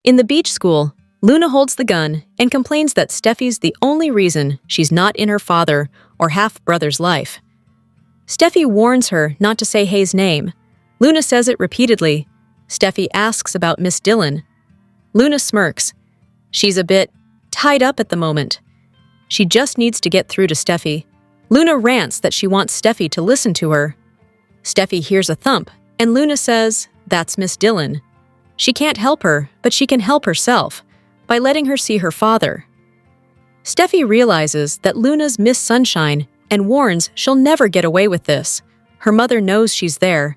In the beach school, Luna holds the gun and complains that Steffi's the only reason she's not in her father or half-brother's life. Steffi warns her not to say Hayes' name. Luna says it repeatedly. Steffi asks about Miss Dillon. Luna smirks. She's a bit tied up at the moment. She just needs to get through to Steffi. Luna rants that she wants Steffi to listen to her. Steffi hears a thump, and Luna says, "That's Miss Dillon." She can't help her, but she can help herself by letting her see her father. Steffi realizes that Luna's Miss Sunshine and warns she'll never get away with this. Her mother knows she's there.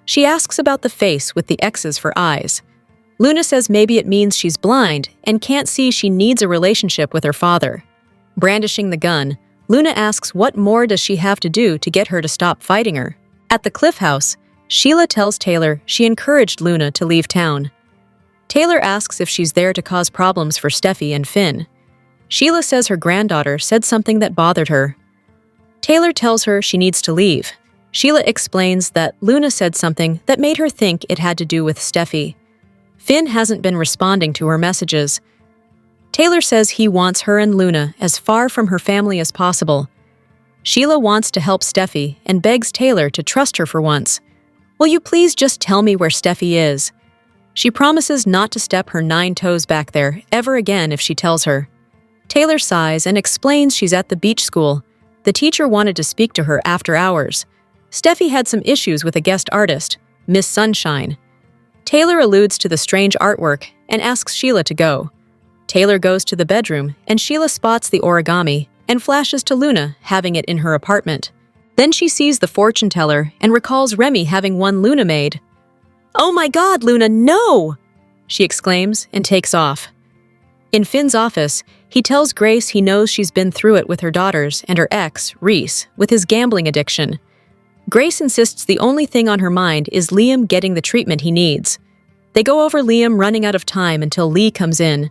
She asks about the face with the X's for eyes. Luna says maybe it means she's blind and can't see she needs a relationship with her father. Brandishing the gun, Luna asks what more does she have to do to get her to stop fighting her. At the Cliff House, Sheila tells Taylor she encouraged Luna to leave town. Taylor asks if she's there to cause problems for Steffi and Finn. Sheila says her granddaughter said something that bothered her. Taylor tells her she needs to leave. Sheila explains that Luna said something that made her think it had to do with Steffi. Finn hasn't been responding to her messages. Taylor says he wants her and Luna as far from her family as possible. Sheila wants to help Steffi and begs Taylor to trust her for once. "Will you please just tell me where Steffi is?" She promises not to step her 9 toes back there ever again if she tells her. Taylor sighs and explains she's at the beach school. The teacher wanted to speak to her after hours. Steffi had some issues with a guest artist, Miss Sunshine. Taylor alludes to the strange artwork and asks Sheila to go. Taylor goes to the bedroom and Sheila spots the origami and flashes to Luna having it in her apartment. Then she sees the fortune teller and recalls Remy having one Luna made. "Oh my God, Luna, no!" she exclaims and takes off. In Finn's office, he tells Grace he knows she's been through it with her daughters and her ex, Reese, with his gambling addiction. Grace insists the only thing on her mind is Liam getting the treatment he needs. They go over Liam running out of time until Lee comes in.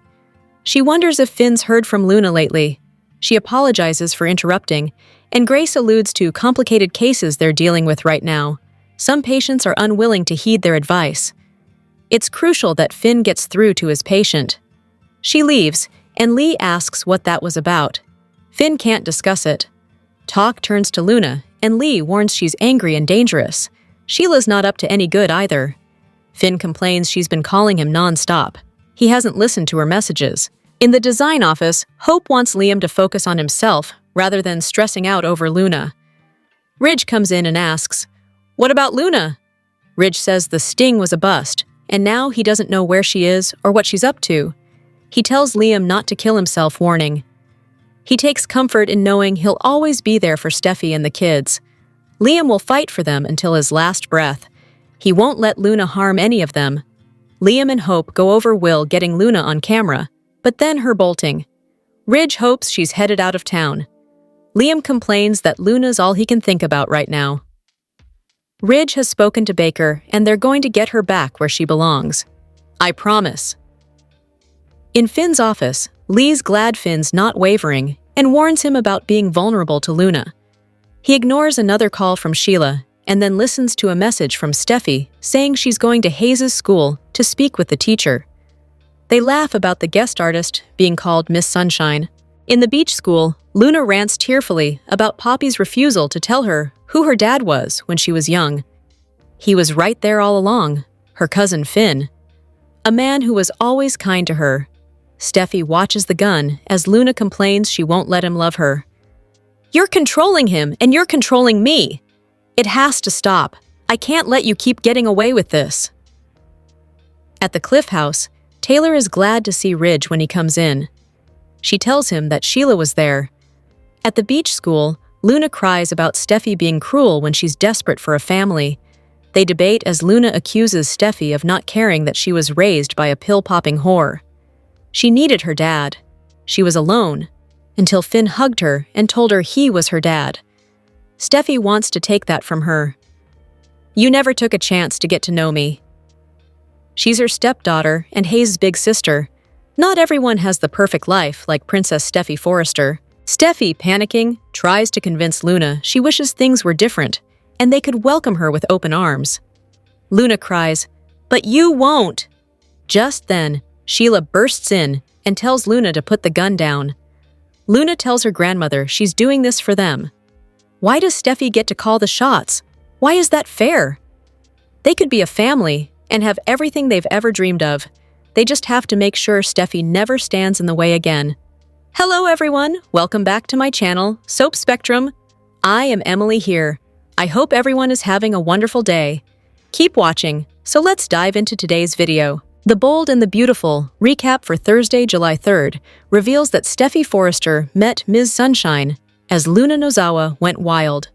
She wonders if Finn's heard from Luna lately. She apologizes for interrupting, and Grace alludes to complicated cases they're dealing with right now. Some patients are unwilling to heed their advice. It's crucial that Finn gets through to his patient. She leaves, and Lee asks what that was about. Finn can't discuss it. Talk turns to Luna, and Lee warns she's angry and dangerous. Sheila's not up to any good either. Finn complains she's been calling him non-stop. He hasn't listened to her messages. In the design office, Hope wants Liam to focus on himself rather than stressing out over Luna. Ridge comes in and asks, "What about Luna?" Ridge says the sting was a bust, and now he doesn't know where she is or what she's up to. He tells Liam not to kill himself, warning. He takes comfort in knowing he'll always be there for Steffi and the kids. Liam will fight for them until his last breath. He won't let Luna harm any of them. Liam and Hope go over Will getting Luna on camera, but then her bolting. Ridge hopes she's headed out of town. Liam complains that Luna's all he can think about right now. Ridge has spoken to Baker, and they're going to get her back where she belongs. "I promise." In Finn's office, Lee's glad Finn's not wavering and warns him about being vulnerable to Luna. He ignores another call from Sheila and then listens to a message from Steffi saying she's going to Hayes' school to speak with the teacher. They laugh about the guest artist being called Miss Sunshine. In the beach school, Luna rants tearfully about Poppy's refusal to tell her who her dad was when she was young. He was right there all along, her cousin Finn. A man who was always kind to her. Steffi watches the gun as Luna complains she won't let him love her. "You're controlling him, and you're controlling me. It has to stop. I can't let you keep getting away with this." At the Cliff House, Taylor is glad to see Ridge when he comes in. She tells him that Sheila was there. At the beach school, Luna cries about Steffi being cruel when she's desperate for a family. They debate as Luna accuses Steffi of not caring that she was raised by a pill-popping whore. She needed her dad. She was alone, until Finn hugged her and told her he was her dad. Steffi wants to take that from her. "You never took a chance to get to know me." She's her stepdaughter and Hayes' big sister. Not everyone has the perfect life like Princess Steffi Forrester. Steffi, panicking, tries to convince Luna she wishes things were different and they could welcome her with open arms. Luna cries, "But you won't!" Just then, Sheila bursts in and tells Luna to put the gun down. Luna tells her grandmother she's doing this for them. Why does Steffi get to call the shots? Why is that fair? They could be a family and have everything they've ever dreamed of. They just have to make sure Steffi never stands in the way again. Hello everyone, welcome back to my channel, Soap Spectrum. I am Emily here. I hope everyone is having a wonderful day. Keep watching, so let's dive into today's video. The Bold and the Beautiful recap for Thursday, July 3rd reveals that Steffi Forrester met Ms. Sunshine as Luna Nozawa went wild.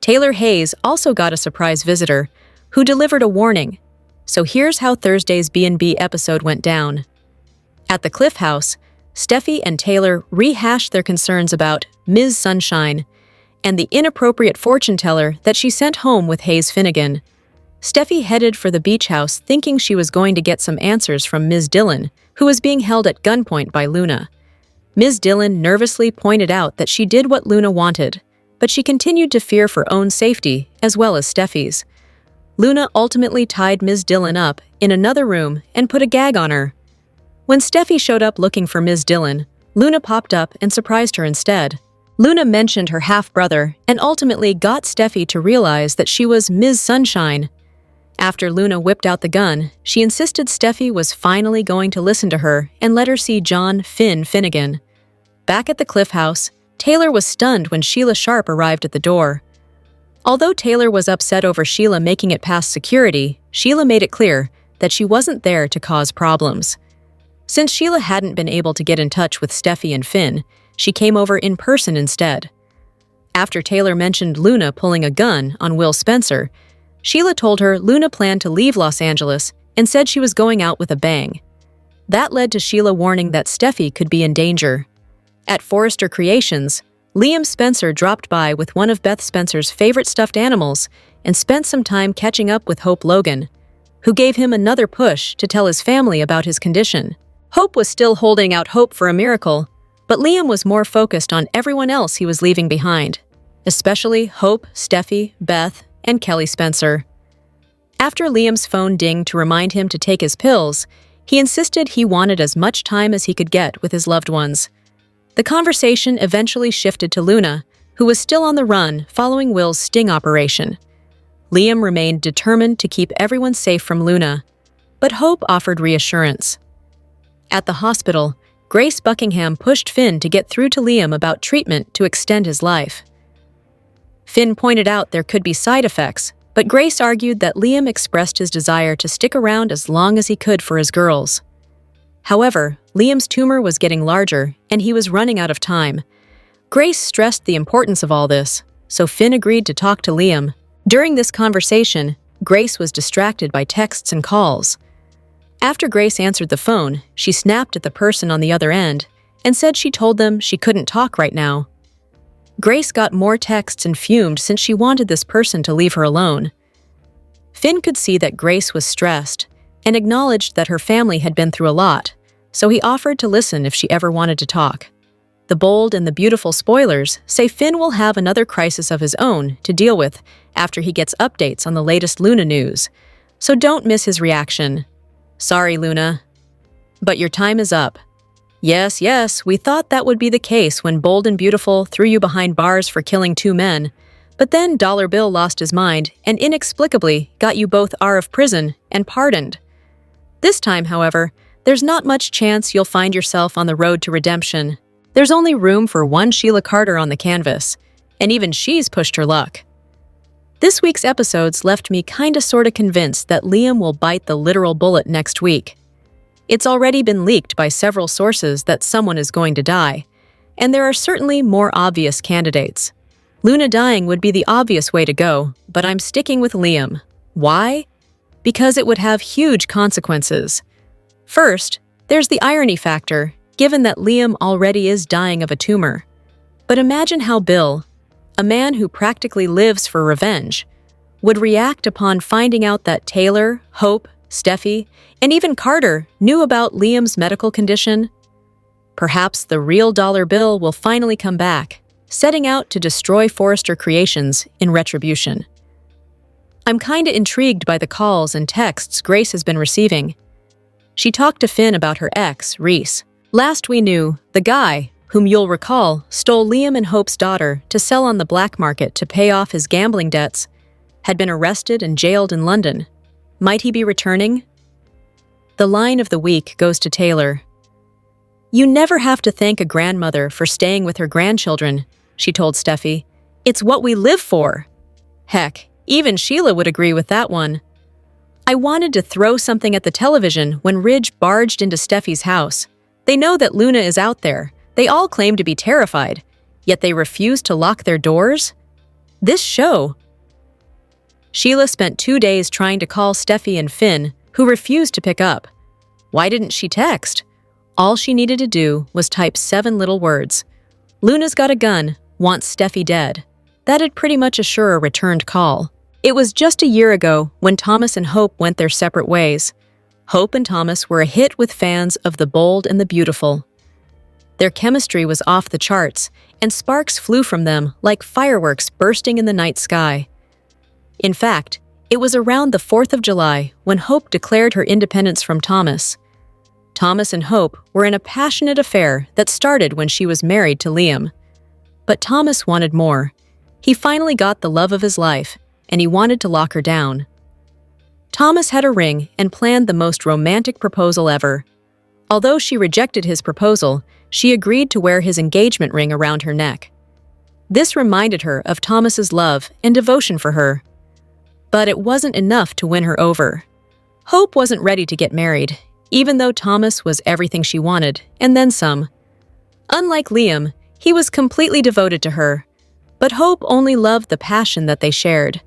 Taylor Hayes also got a surprise visitor who delivered a warning. So here's how Thursday's B&B episode went down. At the Cliff House, Steffi and Taylor rehashed their concerns about Ms. Sunshine and the inappropriate fortune teller that she sent home with Hayes Finnegan. Steffi headed for the beach house thinking she was going to get some answers from Ms. Dillon, who was being held at gunpoint by Luna. Ms. Dillon nervously pointed out that she did what Luna wanted, but she continued to fear for own safety as well as Steffi's. Luna ultimately tied Ms. Dillon up in another room and put a gag on her. When Steffi showed up looking for Ms. Dillon, Luna popped up and surprised her instead. Luna mentioned her half-brother and ultimately got Steffi to realize that she was Ms. Sunshine. After Luna whipped out the gun, she insisted Steffi was finally going to listen to her and let her see John Finnegan. Back at the Cliff House, Taylor was stunned when Sheila Sharp arrived at the door. Although Taylor was upset over Sheila making it past security, Sheila made it clear that she wasn't there to cause problems. Since Sheila hadn't been able to get in touch with Steffi and Finn, she came over in person instead. After Taylor mentioned Luna pulling a gun on Will Spencer, Sheila told her Luna planned to leave Los Angeles and said she was going out with a bang. That led to Sheila warning that Steffi could be in danger. At Forrester Creations, Liam Spencer dropped by with one of Beth Spencer's favorite stuffed animals and spent some time catching up with Hope Logan, who gave him another push to tell his family about his condition. Hope was still holding out hope for a miracle, but Liam was more focused on everyone else he was leaving behind, especially Hope, Steffi, Beth, and Kelly Spencer. After Liam's phone dinged to remind him to take his pills, he insisted he wanted as much time as he could get with his loved ones. The conversation eventually shifted to Luna, who was still on the run following Will's sting operation. Liam remained determined to keep everyone safe from Luna, but Hope offered reassurance. At the hospital, Grace Buckingham pushed Finn to get through to Liam about treatment to extend his life. Finn pointed out there could be side effects, but Grace argued that Liam expressed his desire to stick around as long as he could for his girls. However, Liam's tumor was getting larger, and he was running out of time. Grace stressed the importance of all this, so Finn agreed to talk to Liam. During this conversation, Grace was distracted by texts and calls. After Grace answered the phone, she snapped at the person on the other end and said she told them she couldn't talk right now. Grace got more texts and fumed since she wanted this person to leave her alone. Finn could see that Grace was stressed and acknowledged that her family had been through a lot, so he offered to listen if she ever wanted to talk. The Bold and the Beautiful spoilers say Finn will have another crisis of his own to deal with after he gets updates on the latest Luna news, so don't miss his reaction. Sorry, Luna, but your time is up. Yes, we thought that would be the case when Bold and Beautiful threw you behind bars for killing 2 men, but then Dollar Bill lost his mind and inexplicably got you both out of prison and pardoned. This time, however, there's not much chance you'll find yourself on the road to redemption. There's only room for one Sheila Carter on the canvas, and even she's pushed her luck. This week's episodes left me kinda sorta convinced that Liam will bite the literal bullet next week. It's already been leaked by several sources that someone is going to die, and there are certainly more obvious candidates. Luna dying would be the obvious way to go, but I'm sticking with Liam. Why? Because it would have huge consequences. First, there's the irony factor, given that Liam already is dying of a tumor. But imagine how Bill, a man who practically lives for revenge, would react upon finding out that Taylor, Hope, Steffi, and even Carter knew about Liam's medical condition. Perhaps the real Dollar Bill will finally come back, setting out to destroy Forrester Creations in retribution. I'm kinda intrigued by the calls and texts Grace has been receiving. She talked to Finn about her ex, Reese. Last we knew, the guy, whom you'll recall, stole Liam and Hope's daughter to sell on the black market to pay off his gambling debts, had been arrested and jailed in London. Might he be returning? The line of the week goes to Taylor. "You never have to thank a grandmother for staying with her grandchildren," she told Steffi. "It's what we live for." Heck, even Sheila would agree with that one. I wanted to throw something at the television when Ridge barged into Steffi's house. They know that Luna is out there. They all claim to be terrified, yet they refuse to lock their doors? This show. Sheila spent 2 days trying to call Steffi and Finn, who refused to pick up. Why didn't she text? All she needed to do was type 7 little words. "Luna's got a gun, wants Steffi dead." That'd pretty much assure a returned call. It was just a year ago when Thomas and Hope went their separate ways. Hope and Thomas were a hit with fans of the bold and the beautiful. Their chemistry was off the charts, and sparks flew from them like fireworks bursting in the night sky. In fact, it was around the 4th of July when Hope declared her independence from Thomas. Thomas and Hope were in a passionate affair that started when she was married to Liam. But Thomas wanted more. He finally got the love of his life, and he wanted to lock her down. Thomas had a ring and planned the most romantic proposal ever. Although she rejected his proposal, she agreed to wear his engagement ring around her neck. This reminded her of Thomas's love and devotion for her. But it wasn't enough to win her over. Hope wasn't ready to get married, even though Thomas was everything she wanted, and then some. Unlike Liam, he was completely devoted to her. But Hope only loved the passion that they shared.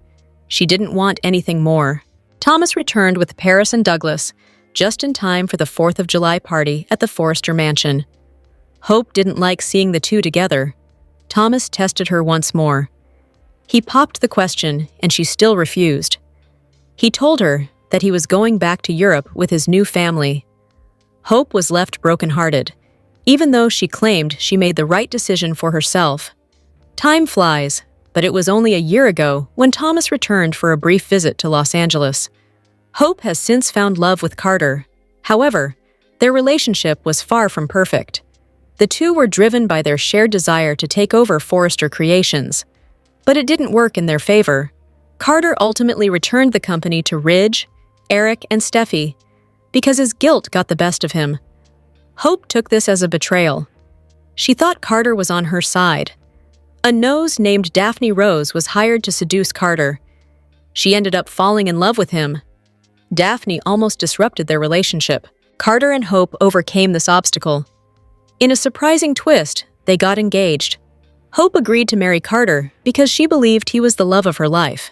She didn't want anything more. Thomas returned with Paris and Douglas, just in time for the 4th of July party at the Forrester mansion. Hope didn't like seeing the two together. Thomas tested her once more. He popped the question, and she still refused. He told her that he was going back to Europe with his new family. Hope was left brokenhearted, even though she claimed she made the right decision for herself. Time flies, but it was only a year ago when Thomas returned for a brief visit to Los Angeles. Hope has since found love with Carter. However, their relationship was far from perfect. The two were driven by their shared desire to take over Forrester Creations. But it didn't work in their favor. Carter ultimately returned the company to Ridge, Eric, and Steffi because his guilt got the best of him. Hope took this as a betrayal. She thought Carter was on her side. A nose named Daphne Rose was hired to seduce Carter. She ended up falling in love with him. Daphne almost disrupted their relationship. Carter and Hope overcame this obstacle. In a surprising twist, they got engaged. Hope agreed to marry Carter because she believed he was the love of her life.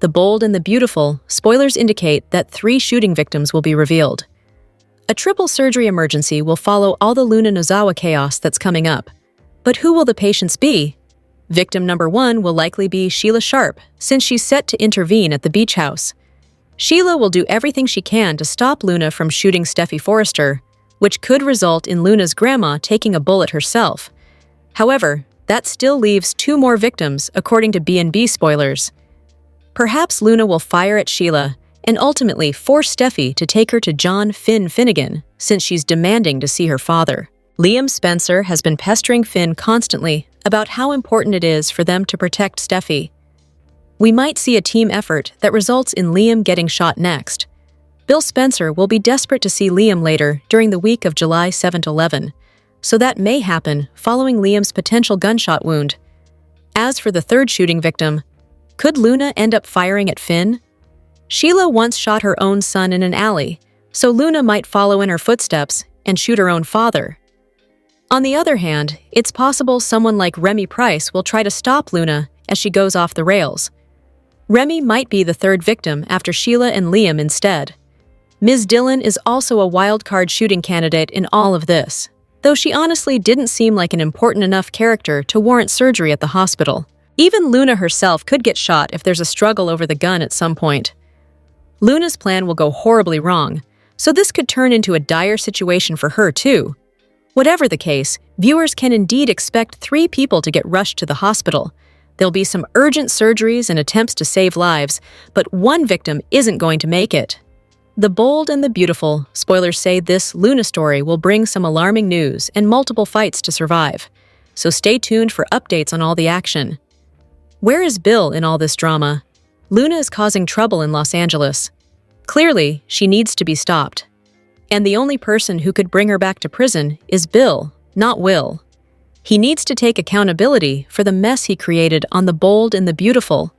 The bold and the beautiful, spoilers indicate that 3 shooting victims will be revealed. A triple surgery emergency will follow all the Luna Nozawa chaos that's coming up. But who will the patients be? Victim number 1 will likely be Sheila Sharp, since she's set to intervene at the beach house. Sheila will do everything she can to stop Luna from shooting Steffi Forrester, which could result in Luna's grandma taking a bullet herself. However, that still leaves 2 more victims, according to B&B spoilers. Perhaps Luna will fire at Sheila and ultimately force Steffi to take her to John Finn Finnegan, since she's demanding to see her father. Liam Spencer has been pestering Finn constantly about how important it is for them to protect Steffi. We might see a team effort that results in Liam getting shot next. Bill Spencer will be desperate to see Liam later during the week of July 7-11, so that may happen following Liam's potential gunshot wound. As for the 3rd shooting victim, could Luna end up firing at Finn? Sheila once shot her own son in an alley, so Luna might follow in her footsteps and shoot her own father. On the other hand, it's possible someone like Remy Price will try to stop Luna as she goes off the rails. Remy might be the 3rd victim after Sheila and Liam instead. Ms. Dillon is also a wild-card shooting candidate in all of this, though she honestly didn't seem like an important enough character to warrant surgery at the hospital. Even Luna herself could get shot if there's a struggle over the gun at some point. Luna's plan will go horribly wrong, so this could turn into a dire situation for her too. Whatever the case, viewers can indeed expect 3 people to get rushed to the hospital. There'll be some urgent surgeries and attempts to save lives, but 1 victim isn't going to make it. The Bold and the Beautiful. Spoilers say this Luna story will bring some alarming news and multiple fights to survive, so stay tuned for updates on all the action. Where is Bill in all this drama? Luna is causing trouble in Los Angeles. Clearly, she needs to be stopped. And the only person who could bring her back to prison is Bill, not Will. He needs to take accountability for the mess he created on The Bold and the Beautiful.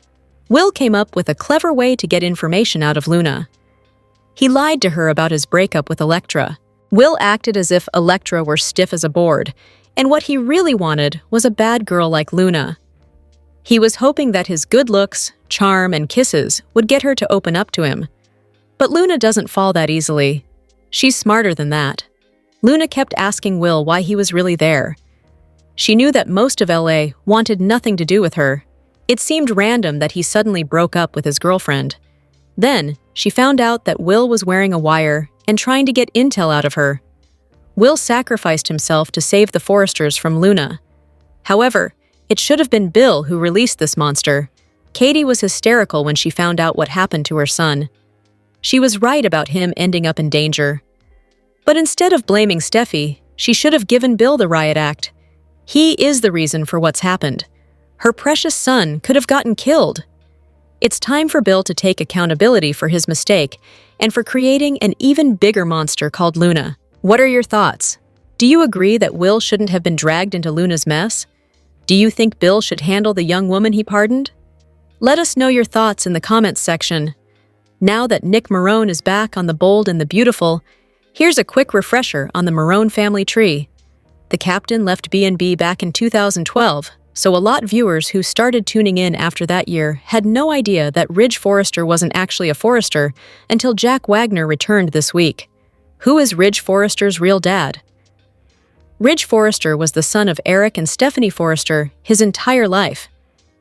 Will came up with a clever way to get information out of Luna. He lied to her about his breakup with Elektra. Will acted as if Elektra were stiff as a board, and what he really wanted was a bad girl like Luna. He was hoping that his good looks, charm, and kisses would get her to open up to him. But Luna doesn't fall that easily. She's smarter than that. Luna kept asking Will why he was really there. She knew that most of LA wanted nothing to do with her. It seemed random that he suddenly broke up with his girlfriend. Then, she found out that Will was wearing a wire and trying to get intel out of her. Will sacrificed himself to save the Forresters from Luna. However, it should have been Bill who released this monster. Katie was hysterical when she found out what happened to her son. She was right about him ending up in danger. But instead of blaming Steffi, she should have given Bill the riot act. He is the reason for what's happened. Her precious son could have gotten killed. It's time for Bill to take accountability for his mistake and for creating an even bigger monster called Luna. What are your thoughts? Do you agree that Will shouldn't have been dragged into Luna's mess? Do you think Bill should handle the young woman he pardoned? Let us know your thoughts in the comments section. Now that Nick Marone is back on The Bold and the Beautiful, here's a quick refresher on the Marone family tree. The captain left B&B back in 2012, so a lot of viewers who started tuning in after that year had no idea that Ridge Forrester wasn't actually a Forrester until Jack Wagner returned this week. Who is Ridge Forrester's real dad? Ridge Forrester was the son of Eric and Stephanie Forrester his entire life.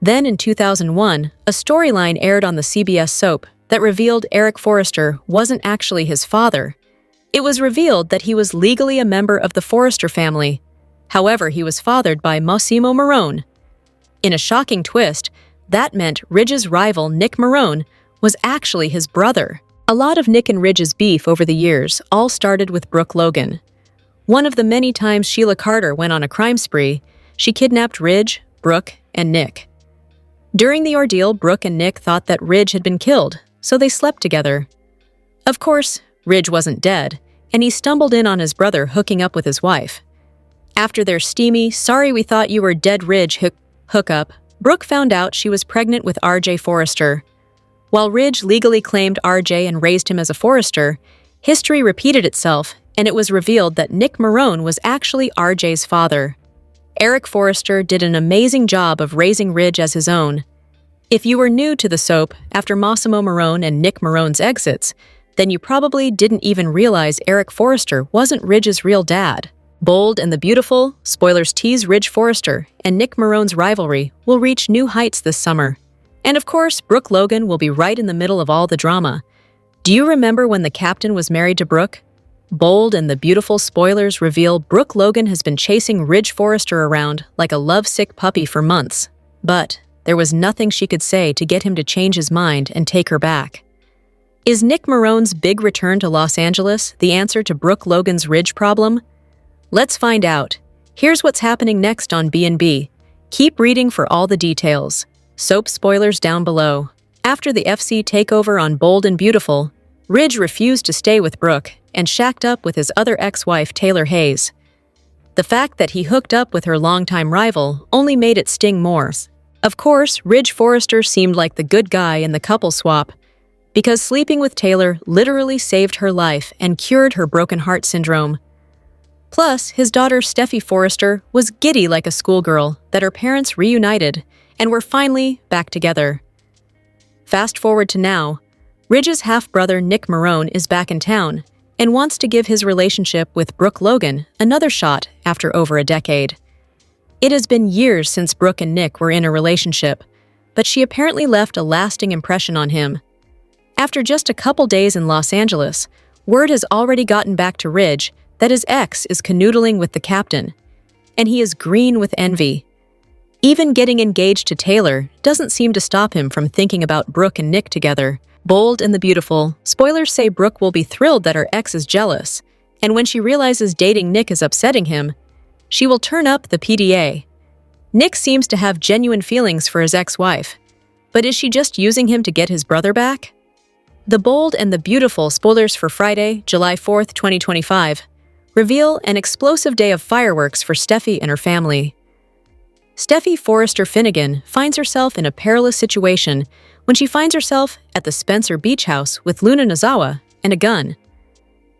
Then in 2001, a storyline aired on the CBS soap that revealed Eric Forrester wasn't actually his father. It was revealed that he was legally a member of the Forrester family. However, he was fathered by Massimo Marone. In a shocking twist, that meant Ridge's rival Nick Marone was actually his brother. A lot of Nick and Ridge's beef over the years all started with Brooke Logan. One of the many times Sheila Carter went on a crime spree, she kidnapped Ridge, Brooke, and Nick. During the ordeal, Brooke and Nick thought that Ridge had been killed, so they slept together. Of course, Ridge wasn't dead, and he stumbled in on his brother hooking up with his wife. After their steamy, "sorry we thought you were dead Ridge" hookup, Brooke found out she was pregnant with RJ Forrester. While Ridge legally claimed RJ and raised him as a Forrester, history repeated itself, and it was revealed that Nick Marone was actually RJ's father. Eric Forrester did an amazing job of raising Ridge as his own. If you were new to the soap after Massimo Marone and Nick Marone's exits, then you probably didn't even realize Eric Forrester wasn't Ridge's real dad. Bold and the Beautiful, spoilers tease Ridge Forrester and Nick Marone's rivalry will reach new heights this summer. And of course, Brooke Logan will be right in the middle of all the drama. Do you remember when the captain was married to Brooke? Bold and the Beautiful spoilers reveal Brooke Logan has been chasing Ridge Forrester around like a lovesick puppy for months. But there was nothing she could say to get him to change his mind and take her back. Is Nick Marone's big return to Los Angeles the answer to Brooke Logan's Ridge problem? Let's find out. Here's what's happening next on B&B. Keep reading for all the details. Soap spoilers down below. After the FC takeover on Bold and Beautiful, Ridge refused to stay with Brooke and shacked up with his other ex-wife Taylor Hayes. The fact that he hooked up with her longtime rival only made it sting more. Of course, Ridge Forrester seemed like the good guy in the couple swap, because sleeping with Taylor literally saved her life and cured her broken heart syndrome. Plus, his daughter Steffi Forrester was giddy like a schoolgirl that her parents reunited and were finally back together. Fast forward to now, Ridge's half-brother Nick Marone is back in town and wants to give his relationship with Brooke Logan another shot after over a decade. It has been years since Brooke and Nick were in a relationship, but she apparently left a lasting impression on him. After just a couple days in Los Angeles, word has already gotten back to Ridge that his ex is canoodling with the captain, and he is green with envy. Even getting engaged to Taylor doesn't seem to stop him from thinking about Brooke and Nick together. Bold and the Beautiful, spoilers say Brooke will be thrilled that her ex is jealous, and when she realizes dating Nick is upsetting him, she will turn up the PDA. Nick seems to have genuine feelings for his ex-wife, but is she just using him to get his brother back? The Bold and the Beautiful, spoilers for Friday, July 4th, 2025, reveal an explosive day of fireworks for Steffi and her family. Steffi Forrester Finnegan finds herself in a perilous situation when she finds herself at the Spencer Beach House with Luna Nozawa and a gun.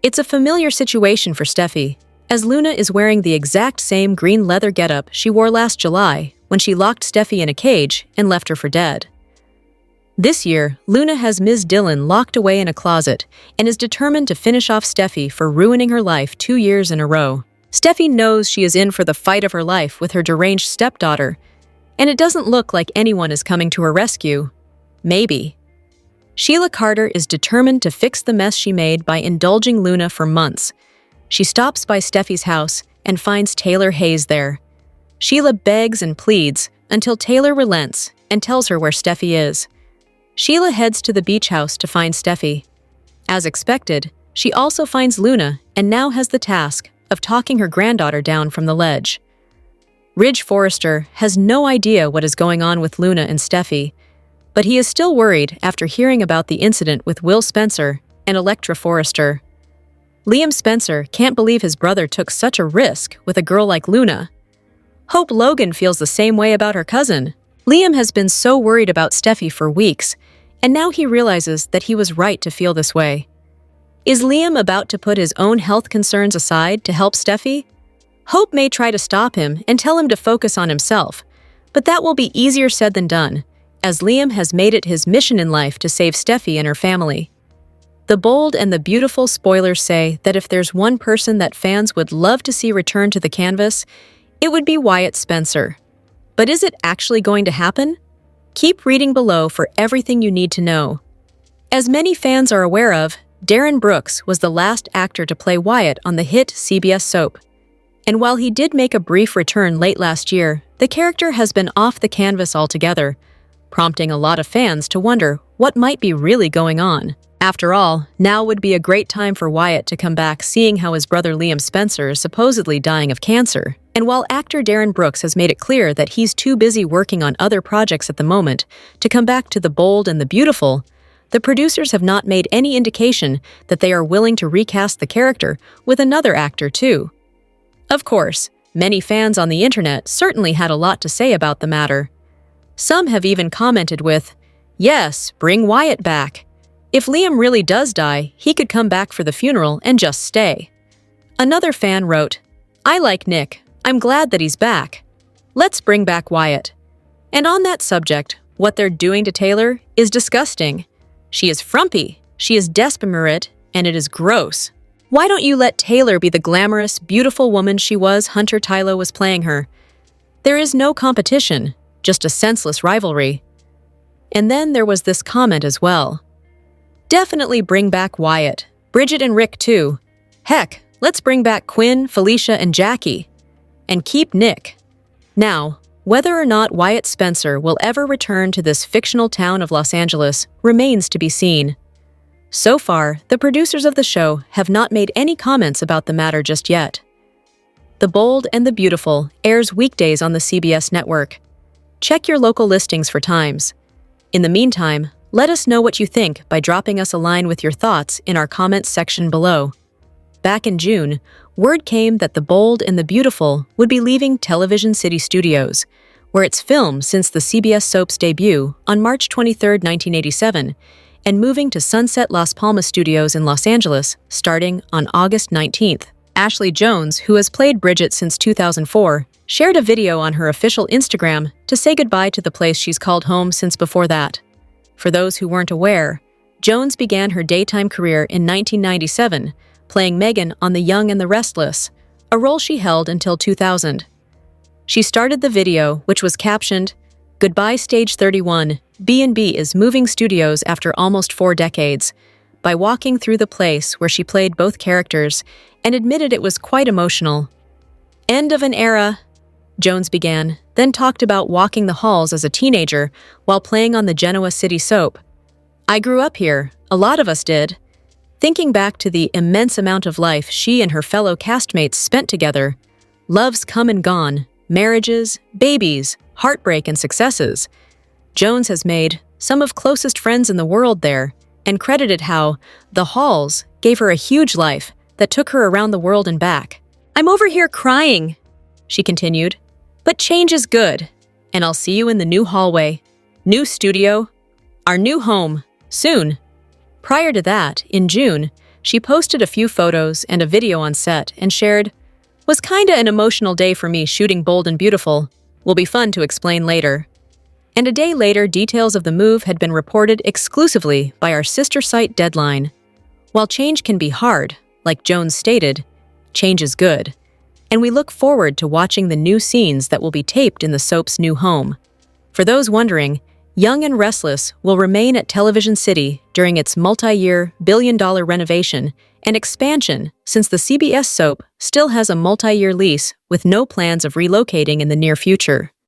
It's a familiar situation for Steffi, as Luna is wearing the exact same green leather getup she wore last July when she locked Steffi in a cage and left her for dead. This year, Luna has Ms. Dillon locked away in a closet and is determined to finish off Steffi for ruining her life 2 years in a row. Steffi knows she is in for the fight of her life with her deranged stepdaughter, and it doesn't look like anyone is coming to her rescue. Maybe. Sheila Carter is determined to fix the mess she made by indulging Luna for months. She stops by Steffi's house and finds Taylor Hayes there. Sheila begs and pleads until Taylor relents and tells her where Steffi is. Sheila heads to the beach house to find Steffi. As expected, she also finds Luna and now has the task of talking her granddaughter down from the ledge. Ridge Forrester has no idea what is going on with Luna and Steffi, but he is still worried after hearing about the incident with Will Spencer and Electra Forrester. Liam Spencer can't believe his brother took such a risk with a girl like Luna. Hope Logan feels the same way about her cousin. Liam has been so worried about Steffi for weeks, and now he realizes that he was right to feel this way. Is Liam about to put his own health concerns aside to help Steffi? Hope may try to stop him and tell him to focus on himself, but that will be easier said than done, as Liam has made it his mission in life to save Steffi and her family. The Bold and the Beautiful, spoilers say that if there's one person that fans would love to see return to the canvas, it would be Wyatt Spencer. But is it actually going to happen? Keep reading below for everything you need to know. As many fans are aware of, Darren Brooks was the last actor to play Wyatt on the hit CBS soap. And while he did make a brief return late last year, the character has been off the canvas altogether, prompting a lot of fans to wonder what might be really going on. After all, now would be a great time for Wyatt to come back, seeing how his brother Liam Spencer is supposedly dying of cancer. And while actor Darren Brooks has made it clear that he's too busy working on other projects at the moment to come back to The Bold and the Beautiful, the producers have not made any indication that they are willing to recast the character with another actor too. Of course, many fans on the internet certainly had a lot to say about the matter. Some have even commented with, "Yes, bring Wyatt back. If Liam really does die, he could come back for the funeral and just stay." Another fan wrote, "I like Nick. I'm glad that he's back. Let's bring back Wyatt." And on that subject, what they're doing to Taylor is disgusting. She is frumpy, she is desperate, and it is gross. Why don't you let Taylor be the glamorous, beautiful woman she was Hunter Tylo was playing her? There is no competition, just a senseless rivalry. And then there was this comment as well. Definitely bring back Wyatt, Bridget and Rick too. Heck, let's bring back Quinn, Felicia, and Jackie. And keep Nick. Now, whether or not Wyatt Spencer will ever return to this fictional town of Los Angeles remains to be seen. So far, the producers of the show have not made any comments about the matter just yet. The Bold and the Beautiful airs weekdays on the CBS network. Check your local listings for times. In the meantime, let us know what you think by dropping us a line with your thoughts in our comments section below. Back in June, word came that The Bold and the Beautiful would be leaving Television City Studios, where it's filmed since the CBS soap's debut on March 23, 1987, and moving to Sunset Las Palmas Studios in Los Angeles starting on August 19th. Ashley Jones, who has played Bridget since 2004, shared a video on her official Instagram to say goodbye to the place she's called home since before that. For those who weren't aware, Jones began her daytime career in 1997, playing Megan on The Young and the Restless, a role she held until 2000. She started the video, which was captioned, "Goodbye Stage 31, B&B is moving studios after almost 4 decades," by walking through the place where she played both characters and admitted it was quite emotional. "End of an era," Jones began, then talked about walking the halls as a teenager while playing on the Genoa City soap. I grew up here, a lot of us did. Thinking back to the immense amount of life she and her fellow castmates spent together, loves come and gone, marriages, babies, heartbreak and successes, Jones has made some of closest friends in the world there and credited how the Halls gave her a huge life that took her around the world and back. I'm over here crying, she continued, but change is good, and I'll see you in the new hallway, new studio, our new home, soon. Prior to that, in June, she posted a few photos and a video on set and shared, "Was kinda an emotional day for me shooting Bold and Beautiful. Will be fun to explain later." And a day later, details of the move had been reported exclusively by our sister site Deadline. While change can be hard, like Jones stated, change is good, and we look forward to watching the new scenes that will be taped in the soap's new home. For those wondering, Young and Restless will remain at Television City during its multi-year, billion-dollar renovation and expansion, since the CBS soap still has a multi-year lease with no plans of relocating in the near future.